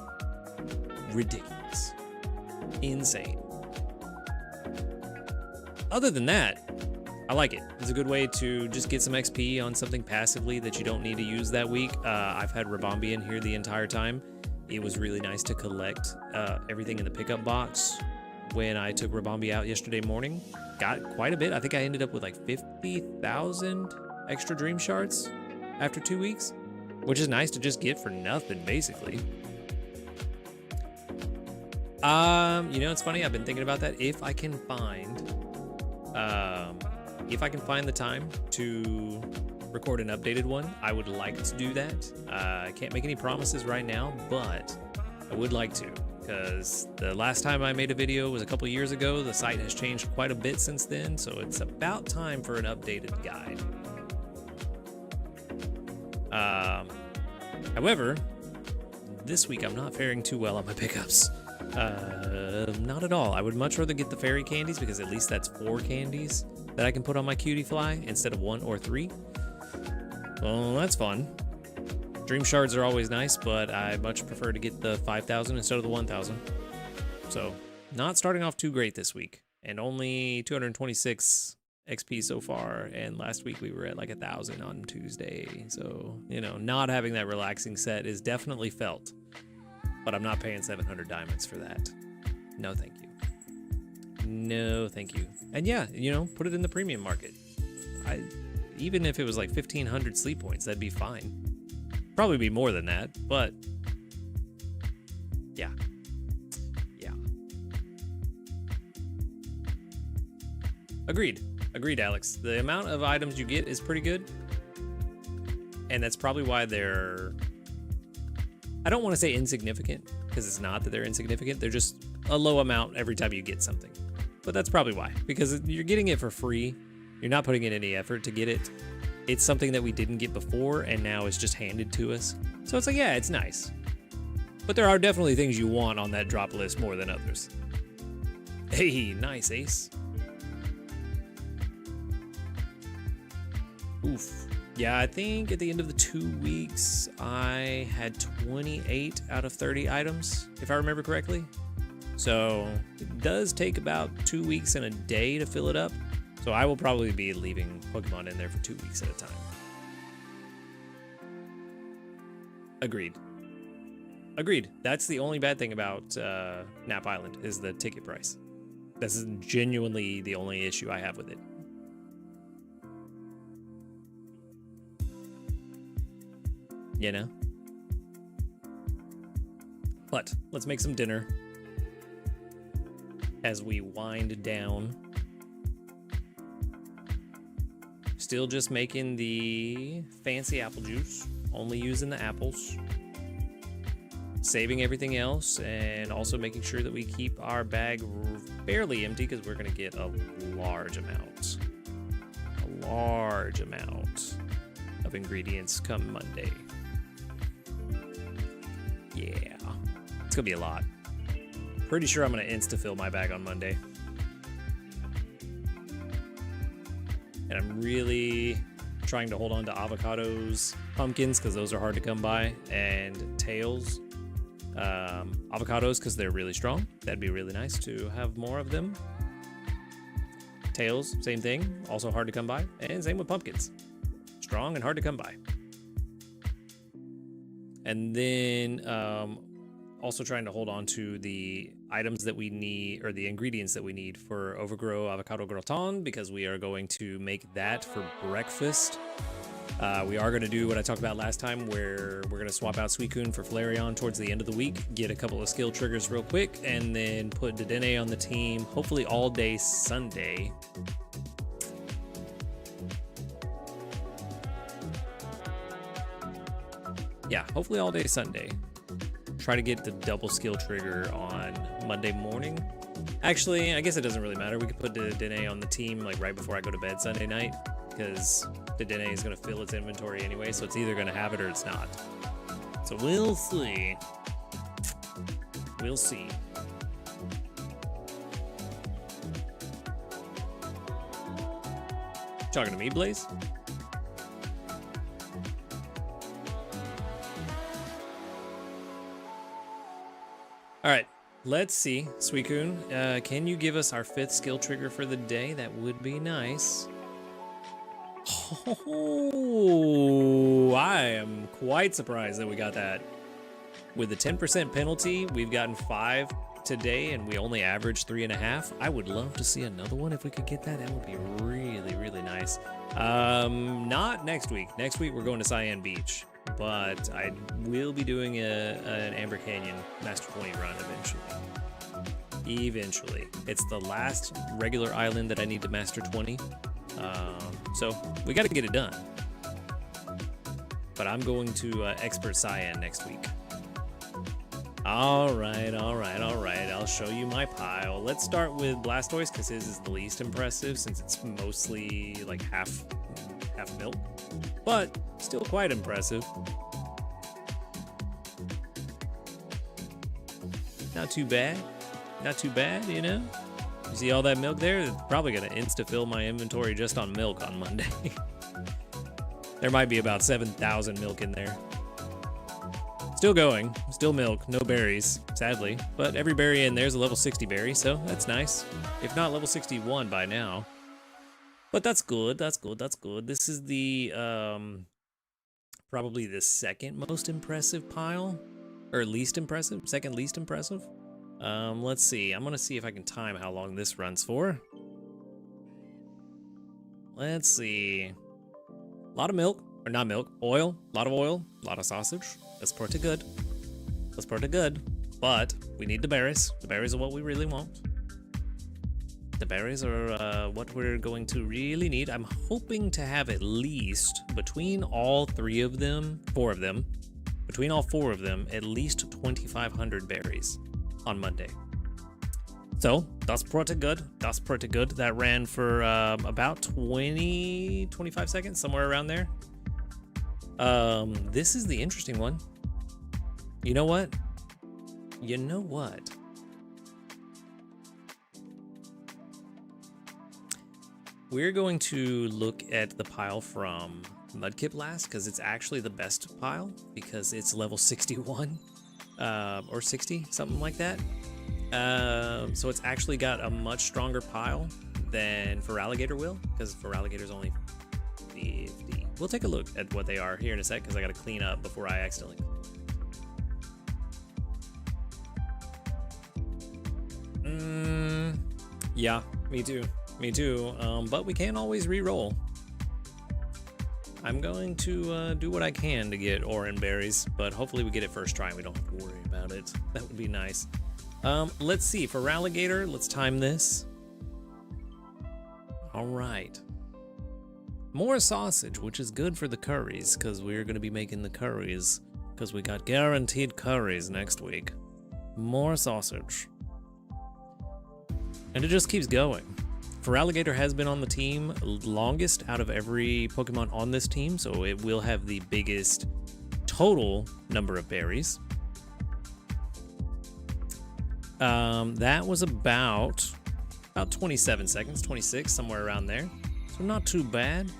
Ridiculous. Insane. Other than that, I like it. It's a good way to just get some XP on something passively that you don't need to use that week. I've had Rabombi in here the entire time. It was really nice to collect everything in the pickup box when I took Rabombi out yesterday morning. Got quite a bit. I think I ended up with like 50,000 extra dream shards after 2 weeks, which is nice to just get for nothing, basically. You know, it's funny. I've been thinking about that. If I can find the time to record an updated one, I would like to do that. I can't make any promises right now, but I would like to, because the last time I made a video was a couple years ago. The site has changed quite a bit since then, so it's about time for an updated guide. However, this week I'm not faring too well on my pickups. Not at all. I would much rather get the fairy candies because at least that's 4 candies that I can put on my cutie fly instead of 1 or 3. Well, that's fun. Dream shards are always nice, but I much prefer to get the 5,000 instead of the 1,000. So, not starting off too great this week, and only 226 XP so far, and last week we were at like 1,000 on Tuesday. So, you know, not having that relaxing set is definitely felt, but I'm not paying 700 diamonds for that. No, thank you. No, thank you. And yeah, you know, put it in the premium market. Even if it was like 1,500 sleep points, that'd be fine. Probably be more than that, but yeah. Agreed, Alex. The amount of items you get is pretty good, and that's probably why they're, I don't want to say insignificant, because it's not that they're insignificant. They're just a low amount every time you get something. But that's probably why, because you're getting it for free. You're not putting in any effort to get it. It's something that we didn't get before, and now it's just handed to us. So it's like, yeah, it's nice. But there are definitely things you want on that drop list more than others. Hey, nice, Ace. Oof. Yeah, I think at the end of the 2 weeks, I had 28 out of 30 items, if I remember correctly. So it does take about 2 weeks and a day to fill it up. So I will probably be leaving Pokemon in there for 2 weeks at a time. Agreed. That's the only bad thing about Nap Island is the ticket price. This is genuinely the only issue I have with it. You know? But let's make some dinner as we wind down. Still just making the fancy apple juice, only using the apples, saving everything else, and also making sure that we keep our bag fairly empty because we're going to get a large amount of ingredients come Monday. Yeah, it's going to be a lot. Pretty sure I'm going to insta-fill my bag on Monday. And I'm really trying to hold on to avocados, pumpkins, because those are hard to come by, and tails. Avocados, because they're really strong. That'd be really nice to have more of them. Tails, same thing, also hard to come by. And same with pumpkins. Strong and hard to come by. And then also trying to hold on to the items that we need, or the ingredients that we need for Overgrow Avocado Gratin, because we are going to make that for breakfast. We are going to do what I talked about last time, where we're going to swap out Suicune for Flareon towards the end of the week, get a couple of skill triggers real quick, and then put Dedenne on the team, hopefully all day Sunday. yeah, hopefully all day Sunday. Try to get the double skill trigger on Monday morning. Actually, I guess it doesn't really matter. We could put the Dene on the team like right before I go to bed Sunday night, because the Dene is going to fill its inventory anyway, so it's either going to have it or it's not. So we'll see. We'll see. Talking to me, Blaze? All right, let's see. Suicune, can you give us our 5th skill trigger for the day? That would be nice. Oh, I am quite surprised that we got that. With the 10% penalty, we've gotten 5 today, and we only averaged 3.5. I would love to see another one if we could get that. That would be really, really nice. Not next week. Next week, we're going to Cyan Beach. But I will be doing an Amber Canyon Master 20 run eventually. It's the last regular island that I need to Master 20. So we got to get it done. But I'm going to Expert Cyan next week. All right. I'll show you my pile. Let's start with Blastoise because his is the least impressive since it's mostly like half milk. But still quite impressive. Not too bad, you know? You see all that milk there? It's probably gonna insta-fill my inventory just on milk on Monday. There might be about 7,000 milk in there. Still going, still milk, no berries, sadly. But every berry in there is a level 60 berry, so that's nice. If not level 61 by now. But that's good, that's good. This is the, probably the second most impressive pile. Or least impressive, second least impressive. Let's see, I'm gonna see if I can time how long this runs for. Let's see. A lot of milk, or not milk, oil, a lot of sausage. That's pretty good. But we need the berries. The berries are what we really want. The berries are what we're going to really need. I'm hoping to have at least between all 4 of them, between all 4 of them, at least 2,500 berries on Monday. So that's pretty good. That ran for about 25 seconds, somewhere around there. This is the interesting one. You know what? We're going to look at the pile from Mudkip last because it's actually the best pile because it's level 61 or 60, something like that. So it's actually got a much stronger pile than Feraligatr will because Feraligator's only 50. We'll take a look at what they are here in a sec because I got to clean up before I accidentally. Yeah, me too. But we can't always re-roll. I'm going to do what I can to get Oran berries, but hopefully we get it first try and we don't have to worry about it. That would be nice. Let's see, for Feraligatr, let's time this. All right. More sausage, which is good for the curries, because we're going to be making the curries, because we got guaranteed curries next week. More sausage. And it just keeps going. Feraligatr has been on the team longest out of every Pokemon on this team, so it will have the biggest total number of berries. That was about 27 seconds, 26, somewhere around there. So not too bad.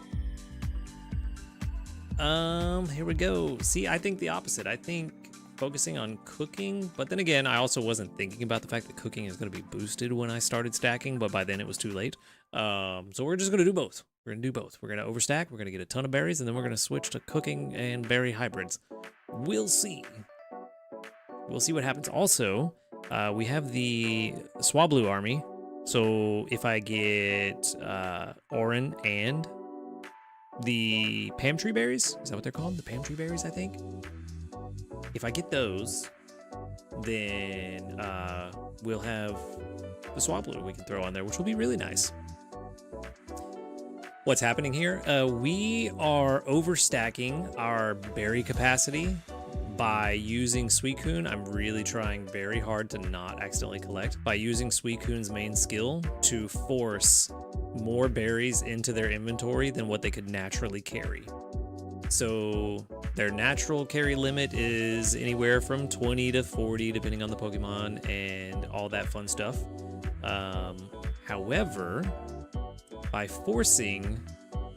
Here we go. See, I think the opposite. I think focusing on cooking, but then again, I also wasn't thinking about the fact that cooking is going to be boosted when I started stacking, but by then it was too late. So we're just going to do both. We're going to overstack, we're going to get a ton of berries, and then we're going to switch to cooking and berry hybrids. We'll see. We'll see what happens. Also, we have the Swablu army, so if I get Oran and the Pamtree berries, is that what they're called? The Pamtree berries, I think? If I get those, then we'll have the Swablu we can throw on there, which will be really nice. What's happening here? We are overstacking our berry capacity by using Suicune, I'm really trying very hard to not accidentally collect. By using Suicune's main skill to force more berries into their inventory than what they could naturally carry. So their natural carry limit is anywhere from 20 to 40, depending on the Pokemon and all that fun stuff. However, by forcing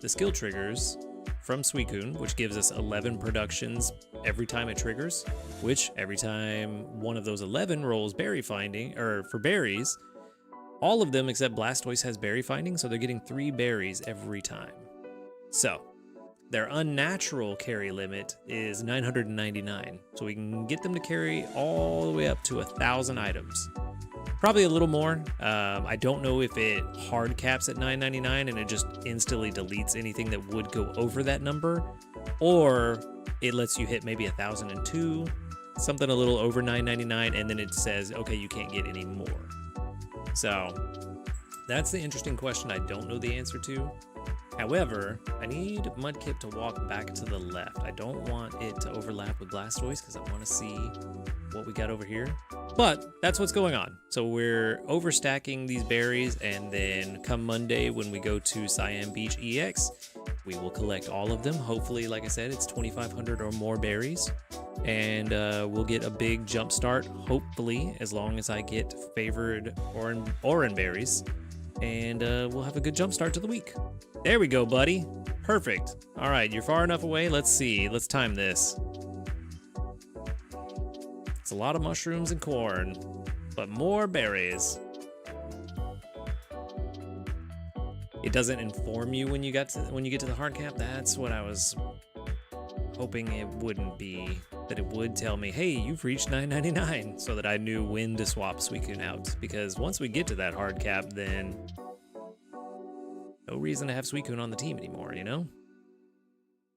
the skill triggers from Suicune, which gives us 11 productions every time it triggers, which every time one of those 11 rolls berry finding, or for berries, all of them except Blastoise has berry finding, so they're getting 3 berries every time. So their unnatural carry limit is 999, so we can get them to carry all the way up to 1,000 items. Probably a little more. I don't know if it hard caps at 999 and it just instantly deletes anything that would go over that number, or it lets you hit maybe 1,002, something a little over 999, and then it says, okay, you can't get any more. So that's the interesting question I don't know the answer to. However, I need Mudkip to walk back to the left. I don't want it to overlap with Blastoise because I want to see what we got over here. But that's what's going on. So we're overstacking these berries, and then come Monday when we go to Cyan Beach EX, we will collect all of them. Hopefully, like I said, it's 2,500 or more berries, and we'll get a big jump start, hopefully, as long as I get favored Oran berries, and we'll have a good jump start to the week. There we go, buddy. Perfect. All right, you're far enough away. Let's see. Let's time this. It's a lot of mushrooms and corn, but more berries. It doesn't inform you when you get to the hard cap. That's what I was hoping it wouldn't be. That it would tell me, hey, you've reached 999, so that I knew when to swap Suicune out. Because once we get to that hard cap, then no reason to have Suicune on the team anymore, you know?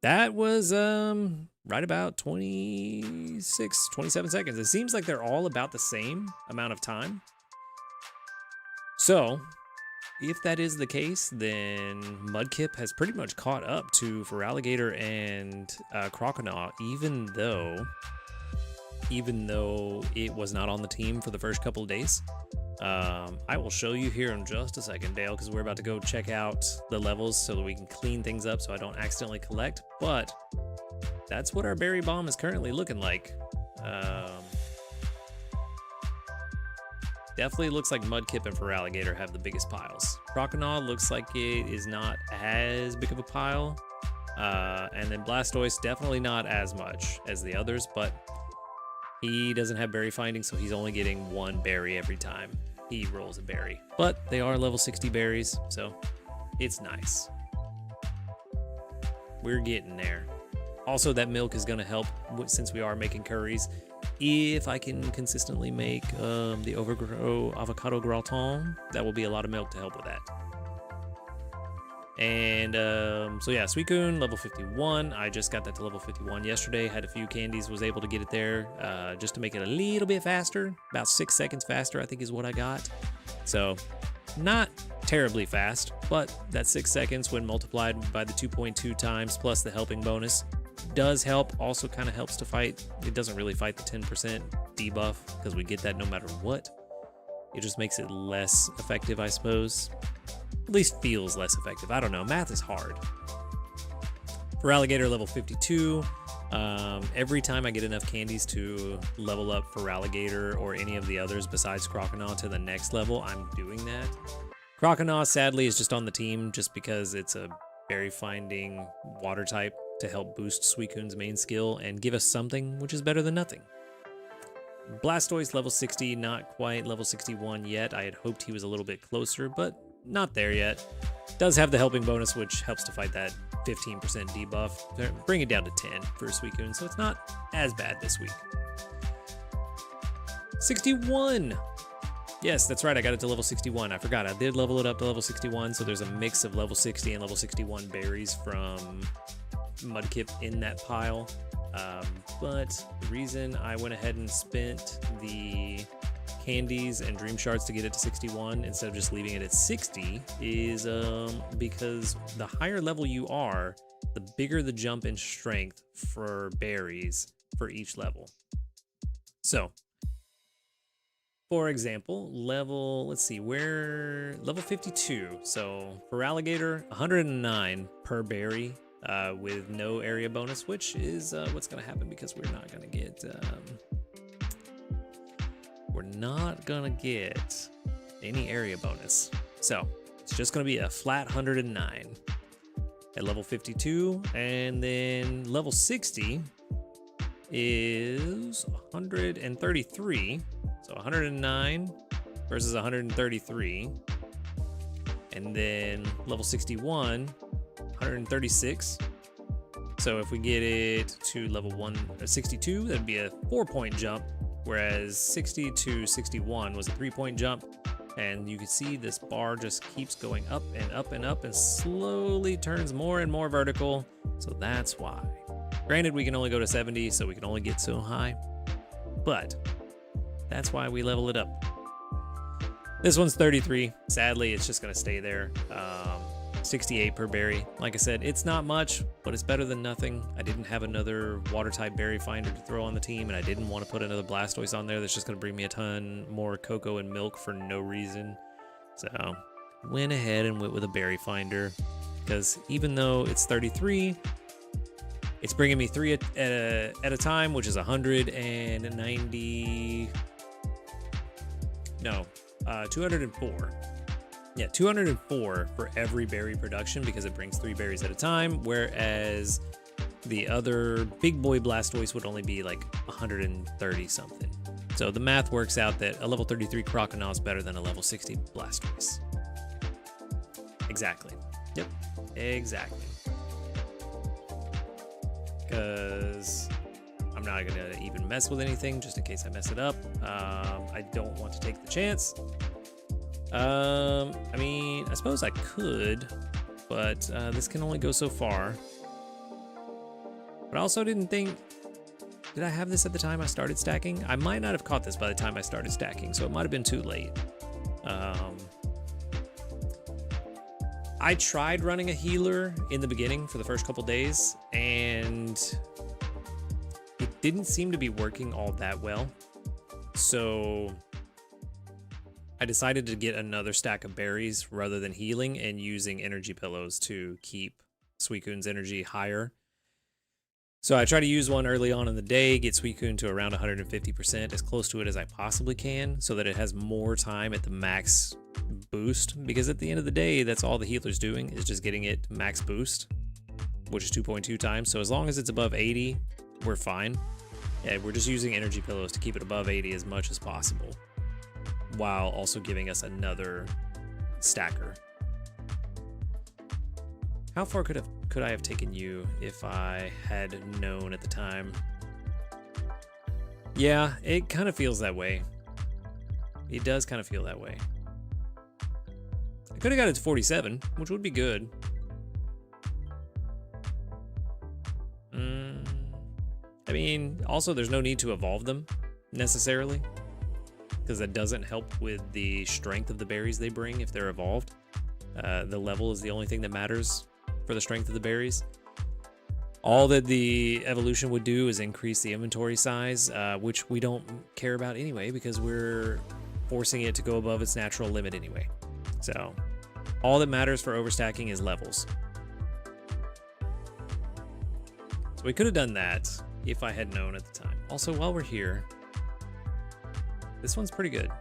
That was right about 26, 27 seconds. It seems like they're all about the same amount of time. So if that is the case, then Mudkip has pretty much caught up to Feraligatr and Croconaw, even though it was not on the team for the first couple of days. I will show you here in just a second, Dale, because we're about to go check out the levels so that we can clean things up so I don't accidentally collect. But that's what our berry bomb is currently looking like. Definitely looks like Mudkip and Feraligatr have the biggest piles. Croconaw looks like it is not as big of a pile. And then Blastoise, definitely not as much as the others, but he doesn't have berry finding, so he's only getting 1 berry every time he rolls a berry. But they are level 60 berries, so it's nice. We're getting there. Also, that milk is going to help since we are making curries. If I can consistently make the Overgrow Avocado Gratin, that will be a lot of milk to help with that. And so yeah, Suicune, level 51. I just got that to level 51 yesterday. Had a few candies, was able to get it there just to make it a little bit faster. About 6 seconds faster, I think, is what I got. So not terribly fast, but that 6 seconds when multiplied by the 2.2 times plus the helping bonus does help. Also kind of helps to fight. It doesn't really fight the 10% debuff because we get that no matter what. It just makes it less effective, I suppose. At least feels less effective. I don't know. Math is hard. Feraligatr level 52. Every time I get enough candies to level up Feraligatr or any of the others besides Croconaw to the next level, I'm doing that. Croconaw, sadly, is just on the team just because it's a berry finding water type to help boost Suicune's main skill and give us something, which is better than nothing. Blastoise level 60, not quite level 61 yet. I had hoped he was a little bit closer, but not there yet. Does have the helping bonus, which helps to fight that 15% debuff. Bring it down to 10 for Suicune, so it's not as bad this week. 61! Yes, that's right, I got it to level 61. I forgot, I did level it up to level 61, so there's a mix of level 60 and level 61 berries from Mudkip in that pile. But the reason I went ahead and spent the candies and dream shards to get it to 61 instead of just leaving it at 60 is because the higher level you are, the bigger the jump in strength for berries for each level. So, for example, let's see, level 52. So for alligator, 109 per berry with no area bonus, which is what's going to happen because we're not going to get any area bonus. So it's just going to be a flat 109 at level 52. And then level 60 is 133. So 109 versus 133. And then level 61, 136. So if we get it to level 62, that'd be a 4-point jump, whereas 60 to 61 was a 3-point jump. And you can see this bar just keeps going up and up and up and slowly turns more and more vertical. So that's why. Granted, we can only go to 70, so we can only get so high. But that's why we level it up. This one's 33. Sadly, it's just going to stay there. 68 per berry. Like I said, it's not much, but it's better than nothing. I didn't have another water-type berry finder to throw on the team, and I didn't want to put another Blastoise on there that's just going to bring me a ton more cocoa and milk for no reason. So, went ahead and went with a berry finder, because even though it's 33, it's bringing me 3 at a time, which is 190... No, 204. Yeah, 204 for every berry production because it brings 3 berries at a time, whereas the other big boy Blastoise would only be like 130 something. So the math works out that a level 33 Crocodile is better than a level 60 Blastoise. Exactly. Yep, exactly. Because I'm not gonna even mess with anything just in case I mess it up. I don't want to take the chance. I mean, I suppose I could, but this can only go so far. But I also didn't think, did I have this at the time I started stacking? I might not have caught this by the time I started stacking, so it might have been too late. I tried running a healer in the beginning for the first couple days, and it didn't seem to be working all that well. So I decided to get another stack of berries rather than healing and using energy pillows to keep Suicune's energy higher. So I try to use one early on in the day, get Suicune to around 150%, as close to it as I possibly can, so that it has more time at the max boost, because at the end of the day, that's all the healer's doing, is just getting it max boost, which is 2.2 times. So as long as it's above 80, we're fine. Yeah, we're just using energy pillows to keep it above 80 as much as possible, while also giving us another stacker. How far could I have taken you if I had known at the time? Yeah, it kind of feels that way. It does kind of feel that way. I could have got it to 47, which would be good. I mean, also there's no need to evolve them necessarily, because that doesn't help with the strength of the berries they bring if they're evolved. The level is the only thing that matters for the strength of the berries. All that the evolution would do is increase the inventory size, which we don't care about anyway, because we're forcing it to go above its natural limit anyway. So all that matters for overstacking is levels. So we could have done that if I had known at the time. Also, while we're here, this one's pretty good.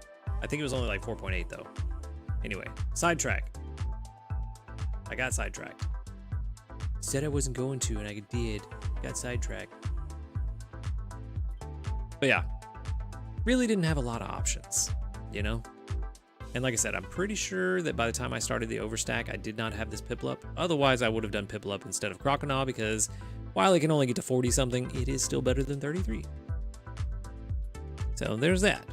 I think it was only like 4.8 though. Anyway, sidetrack. I got sidetracked. Said I wasn't going to, and I did. Got sidetracked. But yeah, really didn't have a lot of options, you know? And like I said, I'm pretty sure that by the time I started the overstack, I did not have this Piplup. Otherwise, I would have done Piplup instead of Crocodile, because while it can only get to 40 something, it is still better than 33. So there's that.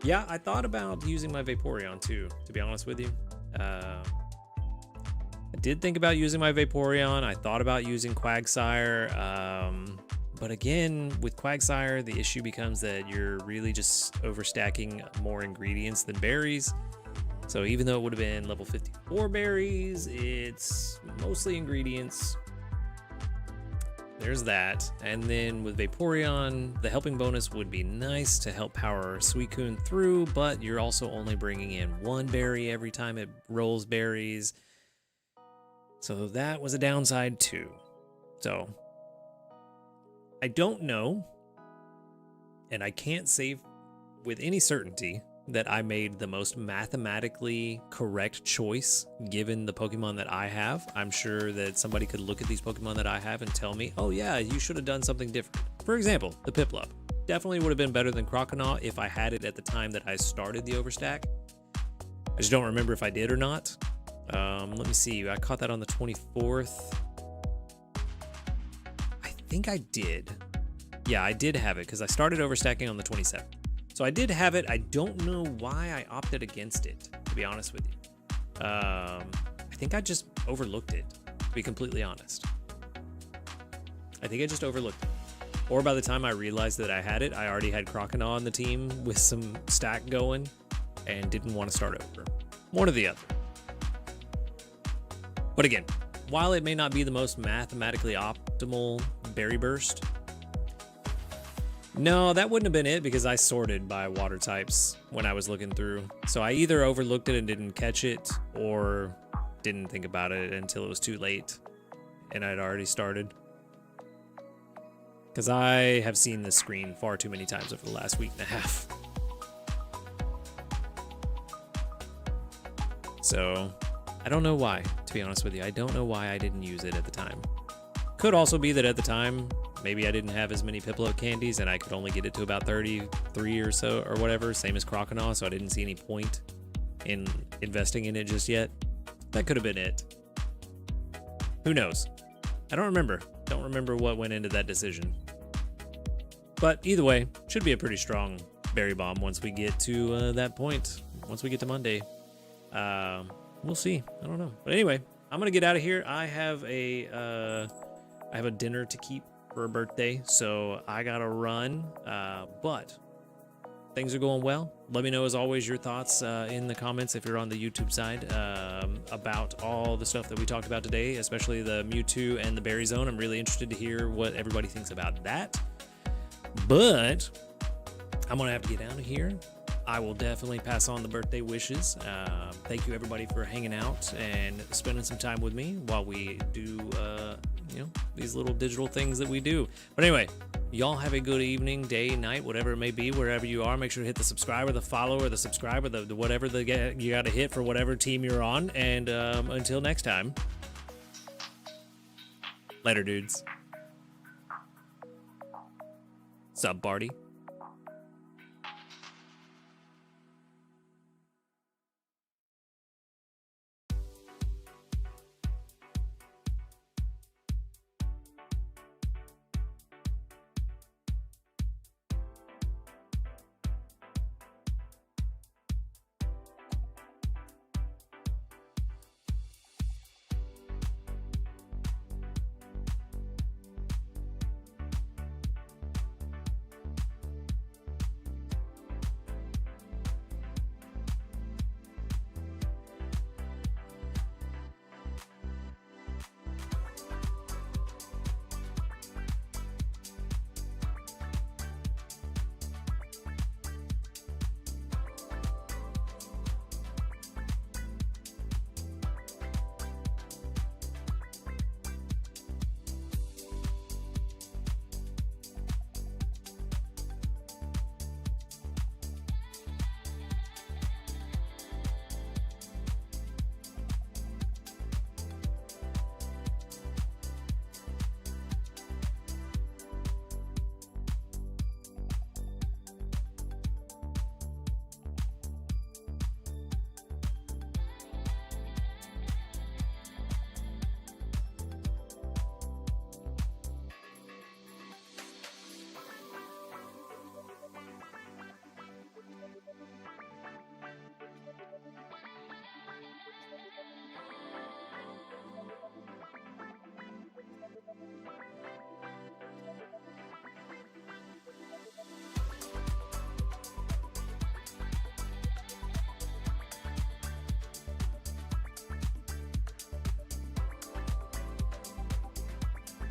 Yeah, I thought about using my Vaporeon too, to be honest with you. I did think about using my Vaporeon. I thought about using Quagsire. But again, with Quagsire, the issue becomes that you're really just overstacking more ingredients than berries. So even though it would have been level 54 berries, it's mostly ingredients. there's that. And then with Vaporeon, the helping bonus would be nice to help power Suicune through, but you're also only bringing in one berry every time it rolls berries. So that was a downside too. So I don't know, and I can't say with any certainty that I made the most mathematically correct choice given the Pokemon that I have. I'm sure that somebody could look at these Pokemon that I have and tell me, oh yeah, you should have done something different. For example, the Piplup. Definitely would have been better than Croconaw if I had it at the time that I started the Overstack. I just don't remember if I did or not. Let me see, I caught that on the 24th. I think I did. Yeah, I did have it because I started overstacking on the 27th. So I did have it. I don't know why I opted against it, to be honest with you. I think I just overlooked it, to be completely honest. I think I just overlooked it. Or by the time I realized that I had it, I already had Croconaw on the team with some stack going and didn't want to start over. One or the other. But again, while it may not be the most mathematically optimal berry burst, no, that wouldn't have been it because I sorted by water types when I was looking through. So I either overlooked it and didn't catch it or didn't think about it until it was too late and I'd already started. Because I have seen this screen far too many times over the last week and a half. So I don't know why, to be honest with you. I don't know why I didn't use it at the time. Could also be that at the time, maybe I didn't have as many Piplup candies and I could only get it to about 33 or so or whatever, same as Croconaw, so I didn't see any point in investing in it just yet. That could have been it. Who knows? I don't remember. Don't remember what went into that decision. But either way, should be a pretty strong Berry Bomb once we get to that point. Once we get to Monday. We'll see. I don't know. But anyway, I'm going to get out of here. I have a dinner to keep for a birthday, so I gotta run, but things are going well. Let me know, as always, your thoughts in the comments if you're on the YouTube side about all the stuff that we talked about today, especially the Mewtwo and the Berry Zone. I'm really interested to hear what everybody thinks about that, but I'm gonna have to get out of here. I will definitely pass on the birthday wishes. Thank you, everybody, for hanging out and spending some time with me while we do these little digital things that we do. But anyway, y'all have a good evening, day, night, whatever it may be, wherever you are. Make sure to hit the subscribe or the follow or the subscribe or the whatever you got to hit for whatever team you're on. And until next time, later, dudes. Sup, party.